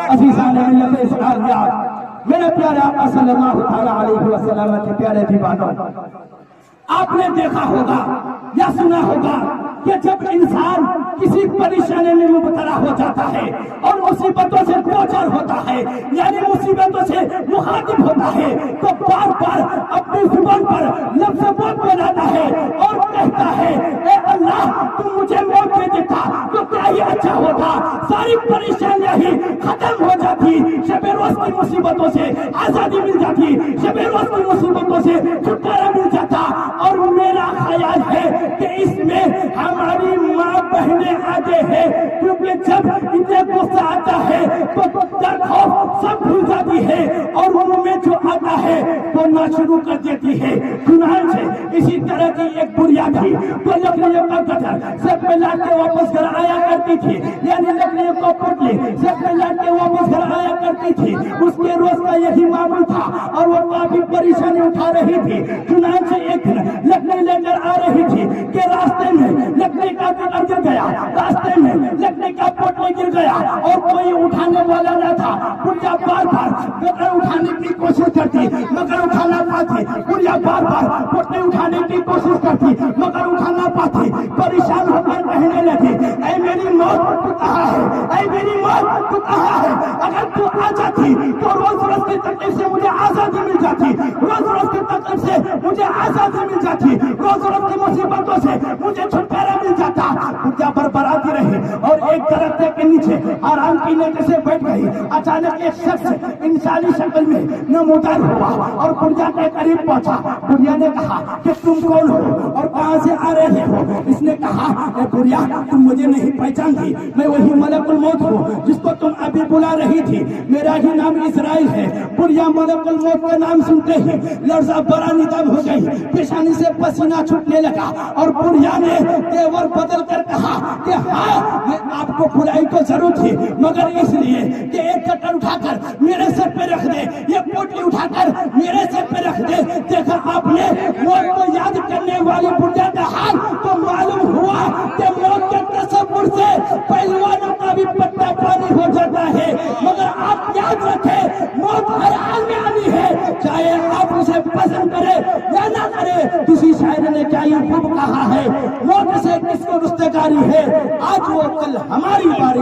عزیزان ملت اسلامیہ، میرے پیارے آقا صلی اللہ علیہ وسلم کے پیارے دیوانوں، آپ نے دیکھا ہوگا یا سنا ہوگا کہ جب انسان کسی پریشانی میں مبتلا ہو جاتا ہے اور مصیبتوں سے دوچار ہوتا ہے، یعنی مصیبتوں سے مخاطب ہوتا ہے، تو بار بار اپنی زبان پر لفظ موت بناتا ہے اور کہتا ہے اے اللہ تم مجھے موت دے دیتا تو کیا ہی اچھا ہوتا، ساری پریشانیاں ہی ختم ہو جاتی، شب روز کی مصیبتوں سے آزادی مل جاتی، شب روز کی مصیبتوں سے چھٹکارا مل جاتا۔ اور میرا خیال ہے کہ اس میں ہماری ماں بہنیں آگے ہیں، کیونکہ جب انہیں غصہ آتا ہے تو ڈر خوف سب بھول جاتی ہے اور منہ میں جو آتا ہے بولنا شروع کر دیتی ہے۔ چنانچہ اسی طرح کی ایک بڑھیا تھی تو لکڑیوں کا گٹر سب پہ لاٹ کے واپس گھر آیا کرتی تھی، یعنی لکڑیوں کو پٹلی سب پہ لاٹ کے واپس گھر آیا کرتی تھی۔ اس کے روز کا یہی معمول تھا اور وہ کافی پریشانی اٹھا رہی تھی۔ چنانچہ ایک دن لکڑی لے کر آ رہی تھی کہ راستے میں لکڑی کا گٹر گر گیا، راستے میں لکڑی کا پٹلی گر گیا اور کوئی اٹھانے والا نہ تھا۔ بڑھیا بار بار گٹر اٹھانے کی کوشش کرتی مگر اٹھا نہ پاتی، بڑھیا بار بار پٹلی اٹھانے کی کوشش کرتی مگر اٹھا نہ پاتی۔ پریشان ہو کر کہنے لگی اے میری موت تو کہاں ہے، اے میری موت تو کہاں ہے، اگر تو آ جاتی تو روز روز کی تکلیف سے مجھے آزادی مل جاتی، روز روز کی تکلیف سے مجھے آزادی مل جاتی، روز روز کی مصیبتوں سے مجھے چھٹکارا مل جاتا۔ کیا بربراتی رہی اور ایک درخت کے نیچے آرام کی نیچے سے بیٹھ گئی۔ اچانک ایک شخص انسانی شکل میں نمودار ہوا اور بڑھیا کے قریب پہنچا۔ بڑھیا نے کہا کہ تم کون ہو اور کہاں سے آ رہے ہو؟ اس نے کہا اے بڑھیا تم مجھے نہیں پہچانتی، میں وہی ملک الموت ہوں جس کو تم ابھی بلا رہی تھی، میرا ہی نام اسرائیل ہے۔ بڑھیا ملک الموت کا نام سنتے ہی لرزہ برا ندم ہو گئی، پیشانی سے پسینہ چھوٹنے لگا اور بڑھیا نے تیور بدل کر کہا کہ ہاں میں آپ کو بلائی تو ضرور تھی مگر اس لیے کہ ایک گٹر اٹھا کر میرے سر پہ رکھ دے، یہ پوٹلی اٹھا کر میرے سر پہ رکھ دے۔ دیکھا آپ نے موت کو یاد کرنے والی بڑھیا کا حال تو معلوم ہوا کہ موت کے تصور سے پہلوانوں کا بھی پٹا پانی ہو جاتا ہے، مگر آپ یاد رکھیں موت ہر حال میں آنی ہے، چاہے آپ اسے پسند کرے یا نہ کرے۔ کسی شاعر نے کیا یہ خوب کہا ہے موت سے کس کو رشتہ داری ہے، آج وہ کل ہماری باری۔